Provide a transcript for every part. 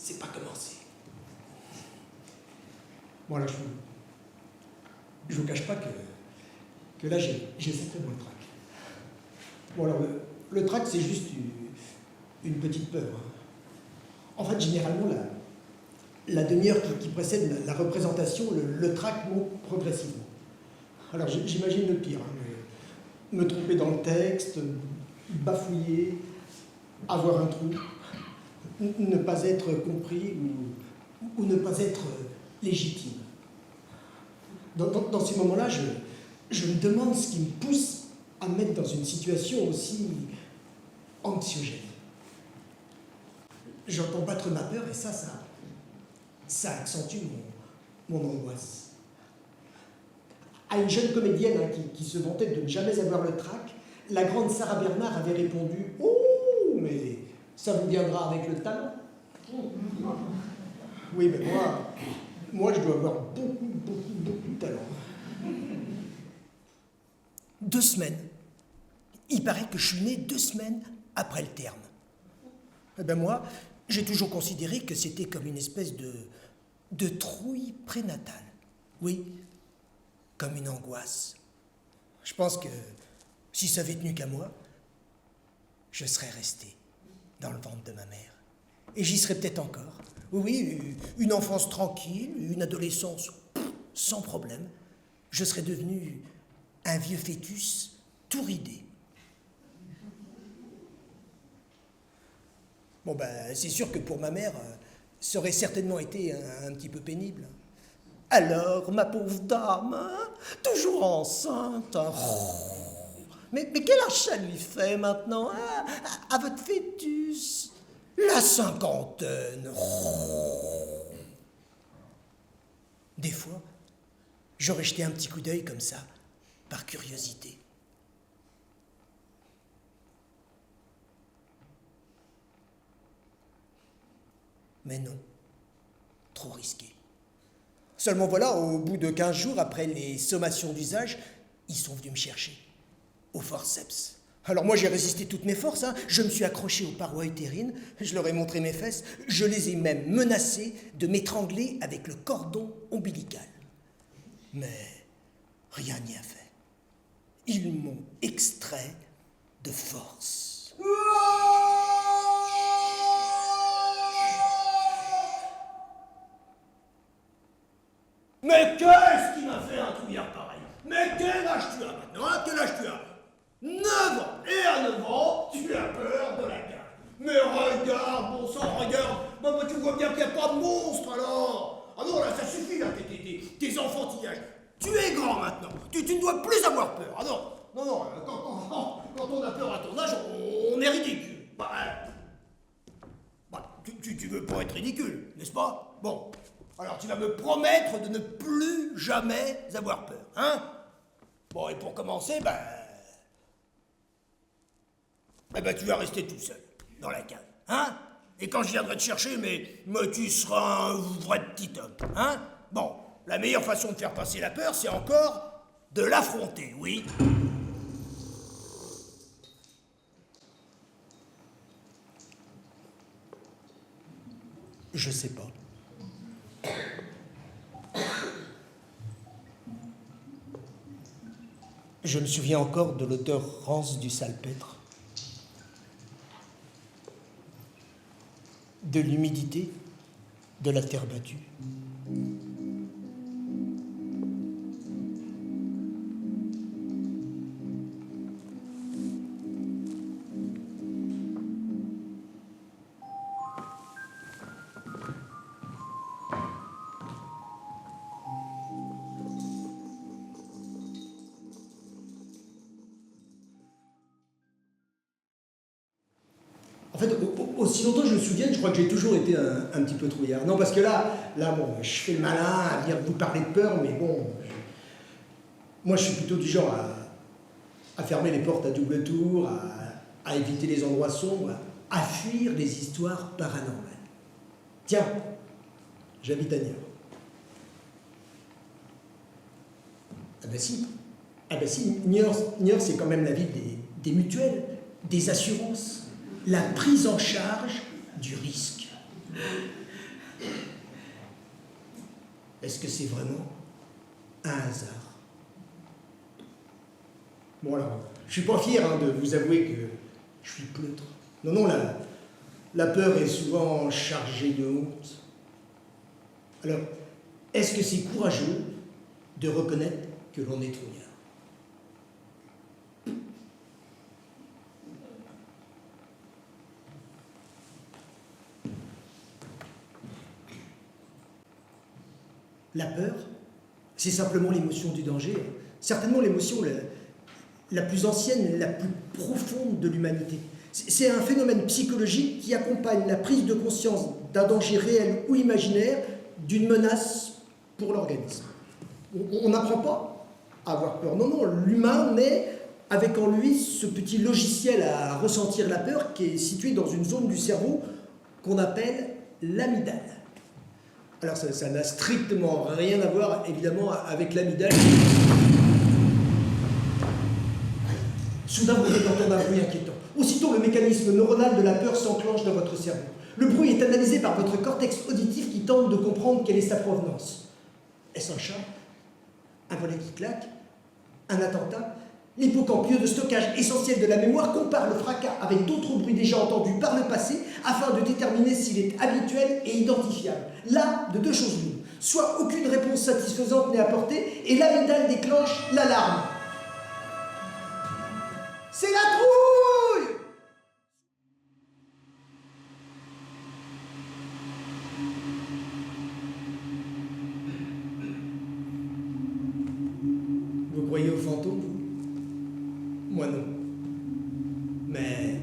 c'est pas commencé. Bon, là, je vous cache pas que là, j'ai sacrément le trac. Bon, alors, le trac, c'est juste une petite peur. En fait, généralement, la demi-heure qui précède la représentation, le trac monte progressivement. Alors, j'imagine le pire, hein, me tromper dans le texte, bafouiller, avoir un trou, ne pas être compris ou ne pas être légitime. Dans ces moments-là, je me demande ce qui me pousse à me mettre dans une situation aussi anxiogène. J'entends battre ma peur et ça accentue mon angoisse. À une jeune comédienne hein, qui se vantait de ne jamais avoir le trac, la grande Sarah Bernard avait répondu « Oh, mais ça vous viendra avec le talent !» Oui, mais moi, je dois avoir beaucoup de talent. 2 semaines. Il paraît que je suis né 2 semaines après le terme. Eh ben moi, j'ai toujours considéré que c'était comme une espèce de trouille prénatale. Oui, comme une angoisse. Je pense que si ça avait tenu qu'à moi, je serais resté dans le ventre de ma mère. Et j'y serais peut-être encore. Oui, une enfance tranquille, une adolescence sans problème. Je serais devenu un vieux fœtus tout ridé. Bon, ben, c'est sûr que pour ma mère, ça aurait certainement été un petit peu pénible. Alors, ma pauvre dame, hein, toujours enceinte, hein, mais quel âge ça lui fait maintenant, hein, à votre fœtus? La cinquantaine. Des fois, j'aurais jeté un petit coup d'œil comme ça, par curiosité. Mais non, trop risqué. Seulement voilà, au bout de 15 jours, après les sommations d'usage, ils sont venus me chercher, au forceps. Alors moi j'ai résisté toutes mes forces, hein. Je me suis accroché aux parois utérines, je leur ai montré mes fesses, je les ai même menacés de m'étrangler avec le cordon ombilical. Mais rien n'y a fait. Ils m'ont extrait de force. Mais qu'est-ce qui m'a fait un trouillard pareil? Mais quel âge tu as maintenant, hein? Quel âge tu as? 9 ans. Et à 9 ans, tu as peur de la cage. Mais regarde, bon sang, regarde. Bah, tu vois bien qu'il n'y a pas de monstre alors. Ah non, là, ça suffit, là, tes enfantillages. Tu es grand maintenant. Tu ne dois plus avoir peur. Ah non, quand on a peur à ton âge, on est ridicule. Tu veux pas être ridicule, n'est-ce pas? Bon. Alors tu vas me promettre de ne plus jamais avoir peur, hein? Bon, et pour commencer, tu vas rester tout seul, dans la cave, hein? Et quand je viendrai te chercher, mais tu seras un vrai petit homme, hein? Bon, la meilleure façon de faire passer la peur, c'est encore de l'affronter, oui? Je sais pas. Je me souviens encore de l'odeur rance du salpêtre, de l'humidité de la terre battue. En fait, aussi longtemps que je me souvienne, je crois que j'ai toujours été un petit peu trouillard. Non, parce que là, bon, je fais le malin à venir vous parler de peur, mais bon, moi je suis plutôt du genre à fermer les portes à double tour, à éviter les endroits sombres, à fuir les histoires paranormales. Tiens, j'habite à Niort. Ah ben si, Niort c'est quand même la ville des mutuelles, des assurances, la prise en charge du risque. Est-ce que c'est vraiment un hasard? Bon alors, je suis pas fier de vous avouer que je suis pleutre. Non, non, la peur est souvent chargée de honte. Alors, est-ce que c'est courageux de reconnaître que l'on est trouillard? La peur, c'est simplement l'émotion du danger, certainement l'émotion la plus ancienne, la plus profonde de l'humanité. C'est un phénomène psychologique qui accompagne la prise de conscience d'un danger réel ou imaginaire, d'une menace pour l'organisme. On n'apprend pas à avoir peur. Non, non, l'humain naît avec en lui ce petit logiciel à ressentir la peur qui est situé dans une zone du cerveau qu'on appelle l'amygdale. Alors ça n'a strictement rien à voir évidemment avec l'amygdale. Soudain vous allez entendre un bruit inquiétant. Aussitôt le mécanisme neuronal de la peur s'enclenche dans votre cerveau. Le bruit est analysé par votre cortex auditif qui tente de comprendre quelle est sa provenance. Est-ce un chat? Un volet qui claque? Un attentat? L'hippocampe, lieu de stockage essentiel de la mémoire, compare le fracas avec d'autres bruits déjà entendus par le passé afin de déterminer s'il est habituel et identifiable. Là, de deux choses l'une. Soit aucune réponse satisfaisante n'est apportée et l'amygdale déclenche l'alarme. C'est la trouille! Vous croyez aux fantômes, vous? Moi non. Mais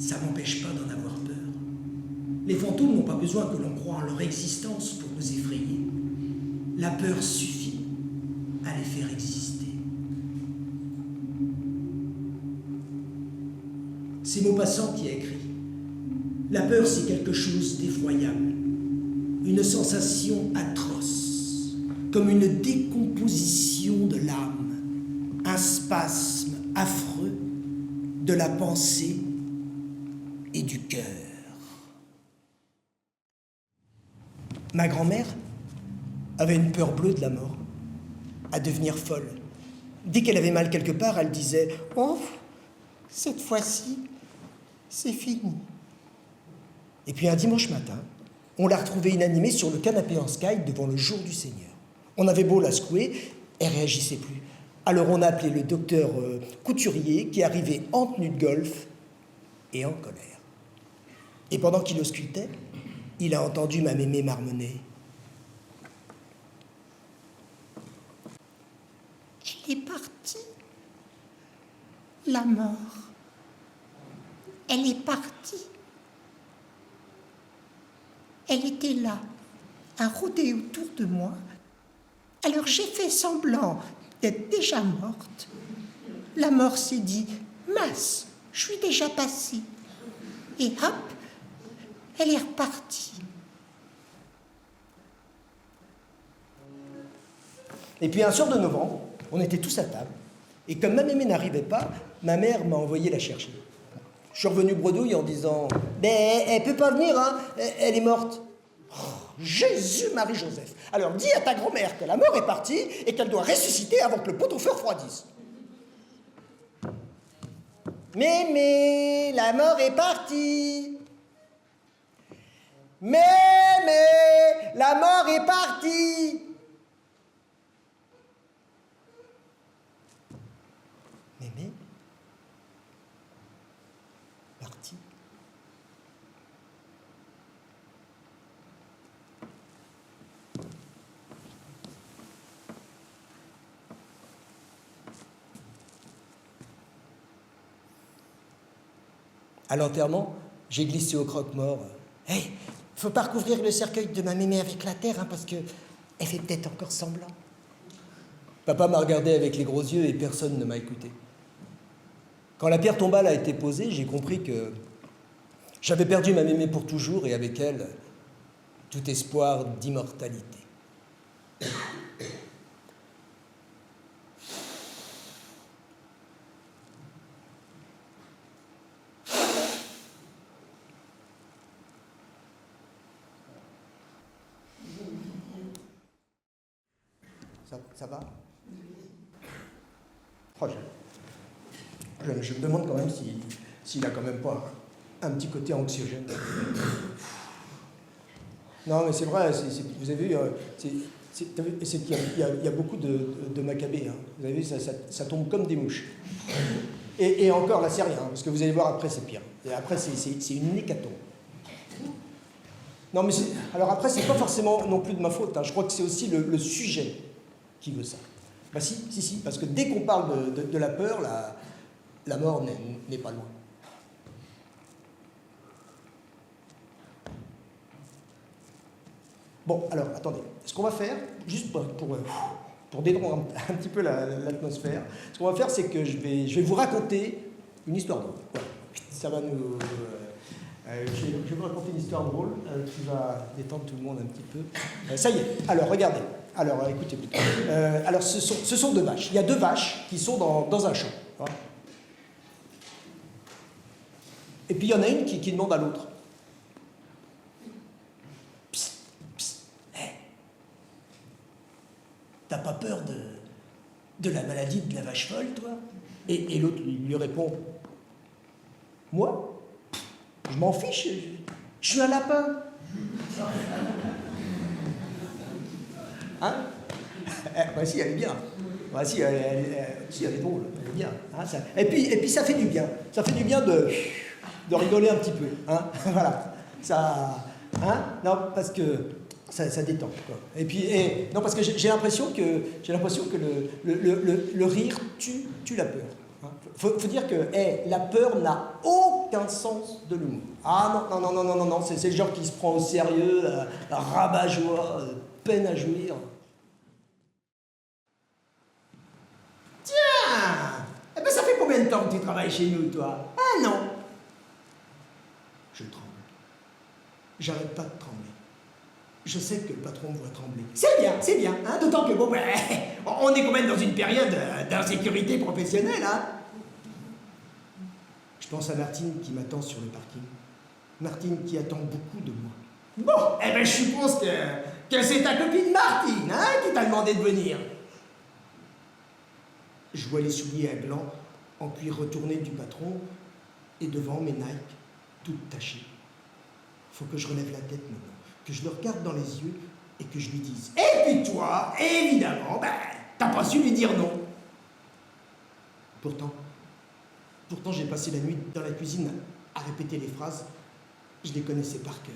ça m'empêche pas d'en avoir peur. Les fantômes n'ont pas besoin que l'on croie en leur existence pour nous effrayer. La peur suffit à les faire exister. C'est Maupassant qui a écrit « La peur, c'est quelque chose d'effroyable, une sensation atroce, comme une décomposition de l'âme, un spasme affreux de la pensée et du cœur. » Ma grand-mère avait une peur bleue de la mort, à devenir folle. Dès qu'elle avait mal quelque part, elle disait « Oh, cette fois-ci, c'est fini. » Et puis un dimanche matin, on l'a retrouvée inanimée sur le canapé en sky devant le jour du Seigneur. On avait beau la secouer, elle ne réagissait plus. Alors on a appelé le docteur Couturier qui arrivait en tenue de golf et en colère. Et pendant qu'il auscultait, il a entendu ma mémé marmonner. Elle est partie, la mort. Elle est partie. Elle était là, à rôder autour de moi. Alors j'ai fait semblant d'être déjà morte. La mort s'est dit « Mince, je suis déjà passée. » Et hop, elle est repartie. Et puis un soir de novembre, on était tous à table. Et comme ma mémé n'arrivait pas, ma mère m'a envoyé la chercher. Je suis revenu bredouille en disant « Mais elle peut pas venir, hein, elle est morte. Oh, » Jésus, Marie-Joseph. Alors dis à ta grand-mère que la mort est partie et qu'elle doit ressusciter avant que le pot-au-feu refroidisse. Mémé, la mort est partie. Mémé, la mort est partie. Mémé, partie. À l'enterrement, j'ai glissé au croque-mort. « Hey, faut pas recouvrir le cercueil de ma mémé avec la terre, hein, parce que elle fait peut-être encore semblant. » Papa m'a regardé avec les gros yeux et personne ne m'a écouté. Quand la pierre tombale a été posée, j'ai compris que j'avais perdu ma mémé pour toujours et avec elle, tout espoir d'immortalité. Ça va? Oh, je me demande quand même s'il a quand même pas un petit côté anxiogène. Non, mais c'est vrai, vous avez vu, il y a beaucoup de macabées. Hein. Vous avez vu, ça tombe comme des mouches. Et encore, là, c'est rien, parce que vous allez voir, après, c'est pire. Et après, c'est une hécatombe. Non, mais alors après, c'est pas forcément non plus de ma faute. Hein. Je crois que c'est aussi le sujet qui veut ça. Bah si, parce que dès qu'on parle de la peur, la mort n'est pas loin. Bon, alors, attendez. Ce qu'on va faire, juste pour détendre un petit peu l'atmosphère, ce qu'on va faire, c'est que je vais vous raconter une histoire drôle. Voilà. Ça va nous... je vais vous raconter une histoire drôle qui va détendre tout le monde un petit peu. Ça y est. Alors, regardez. Alors, écoutez plutôt. Alors, ce sont deux vaches. Il y a deux vaches qui sont dans un champ. Hein. Et puis, il y en a une qui demande à l'autre. T'as pas peur de la maladie de la vache folle, toi? Et l'autre lui répond, moi? Je m'en fiche, je suis un lapin. Hein? Si, elle est bien. Si, elle est drôle, elle est bien. Hein, ça. Et puis ça fait du bien. Ça fait du bien de rigoler un petit peu. Hein? Voilà. Ça. Hein? Non, parce que. Ça détend. Quoi. Et puis, non, parce que j'ai l'impression que le rire tue la peur. Hein. Faut dire que la peur n'a aucun sens de l'humour. Ah non, c'est le genre qui se prend au sérieux, rabat-joie, peine à jouir. Tiens, eh ben ça fait combien de temps que tu travailles chez nous, toi? Ah non. Je tremble. J'arrête pas de trembler. Je sais que le patron me voit trembler. C'est bien, hein, d'autant que, bon, on est quand même dans une période d'insécurité professionnelle, hein. Je pense à Martine qui m'attend sur le parking. Martine qui attend beaucoup de moi. Bon, eh ben je suppose que c'est ta copine Martine, hein, qui t'a demandé de venir. Je vois les souliers à gland en cuir retourné du patron et devant mes Nike toutes tachées. Faut que je relève la tête maintenant. Que je le regarde dans les yeux et que je lui dise « Et puis toi, évidemment, t'as pas su lui dire non !» Pourtant, j'ai passé la nuit dans la cuisine à répéter les phrases. Je les connaissais par cœur.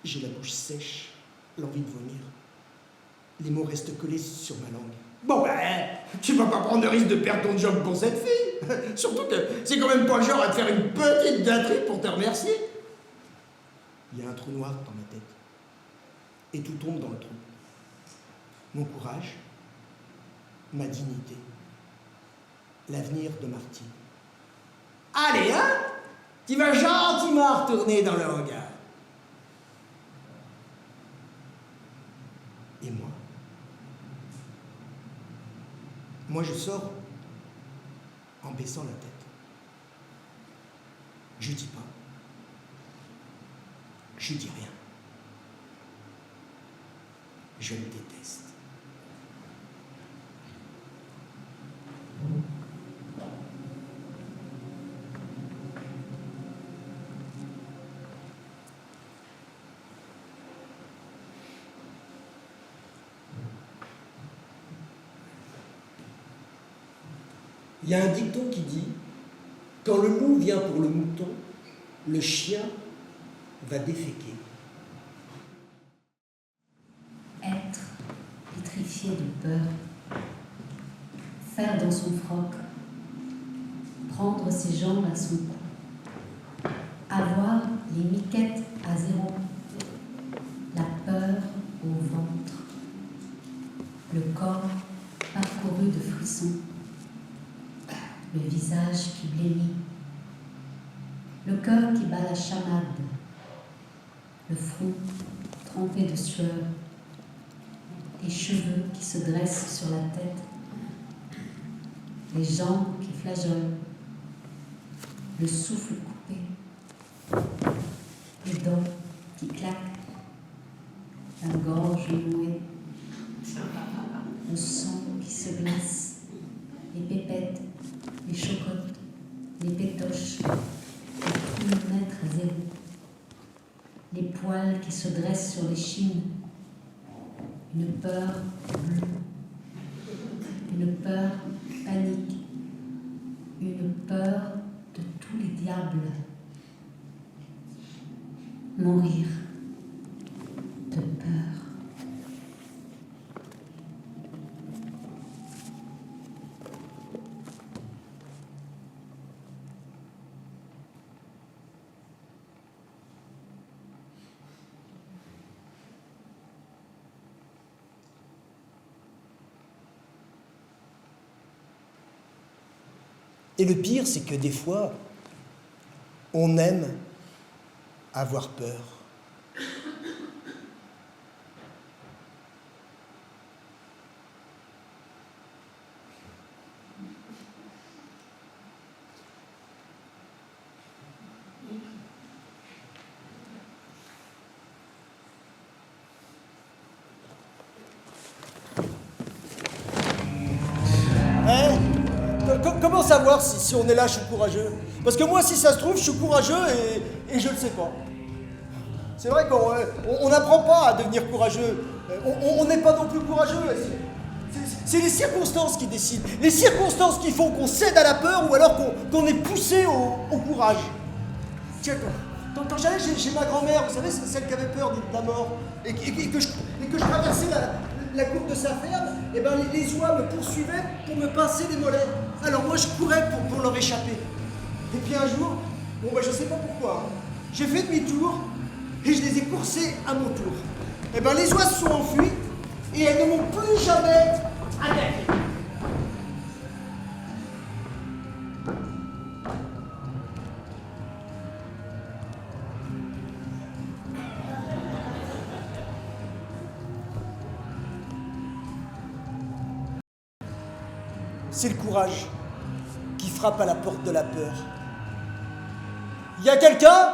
J'ai la bouche sèche, l'envie de vomir. Les mots restent collés sur ma langue. Bon tu vas pas prendre le risque de perdre ton job pour cette fille. Surtout que c'est quand même pas le genre à te faire une petite gâterie pour te remercier. Il y a un trou noir dans ma tête. Et tout tombe dans le trou. Mon courage, ma dignité, l'avenir de Martine. Allez, hein? Tu vas gentiment retourner dans le hangar. Et moi, je sors en baissant la tête. Je dis pas. Je dis rien. Je le déteste. Il y a un dicton qui dit « Quand le loup vient pour le mouton, le chien va déféquer. » Être pétrifié de peur, faire dans son froc, prendre ses jambes à son cou, avoir les miquettes à zéro, la peur au ventre, le corps parcouru de frissons, le visage qui blêmit, le cœur qui bat la chamade, le front trempé de sueur, les cheveux qui se dressent sur la tête, les jambes qui flageolent, le souffle coupé, les dents qui claquent, la gorge nouée. se glacent, les pépettes, les chocottes, les pétoches, les kilomètres à zéro, les poils qui se dressent sur les chines, une peur bleue, une peur panique, une peur de tous les diables. Mourir de peur. Et le pire, c'est que des fois, on aime avoir peur. Hein? Comment savoir si on est là, je suis courageux? Parce que moi, si ça se trouve, je suis courageux et je ne le sais pas. C'est vrai qu'on n'apprend pas à devenir courageux. On n'est pas non plus courageux. C'est les circonstances qui décident. Les circonstances qui font qu'on cède à la peur ou alors qu'on est poussé au courage. Tiens, quand j'allais chez ma grand-mère, vous savez, celle qui avait peur de la mort, et que je traversais la cour de sa ferme, et ben les oies me poursuivaient pour me pincer les mollets. Alors moi je courais pour leur échapper. Et puis un jour, bon ben je sais pas pourquoi, j'ai fait demi-tour et je les ai coursés à mon tour. Et ben les oies se sont enfuies et elles ne m'ont plus jamais attaqué. C'est le courage qui frappe à la porte de la peur. Il y a quelqu'un?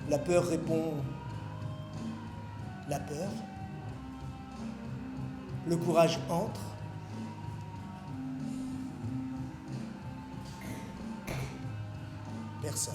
La peur répond: la peur. Le courage entre. Personne.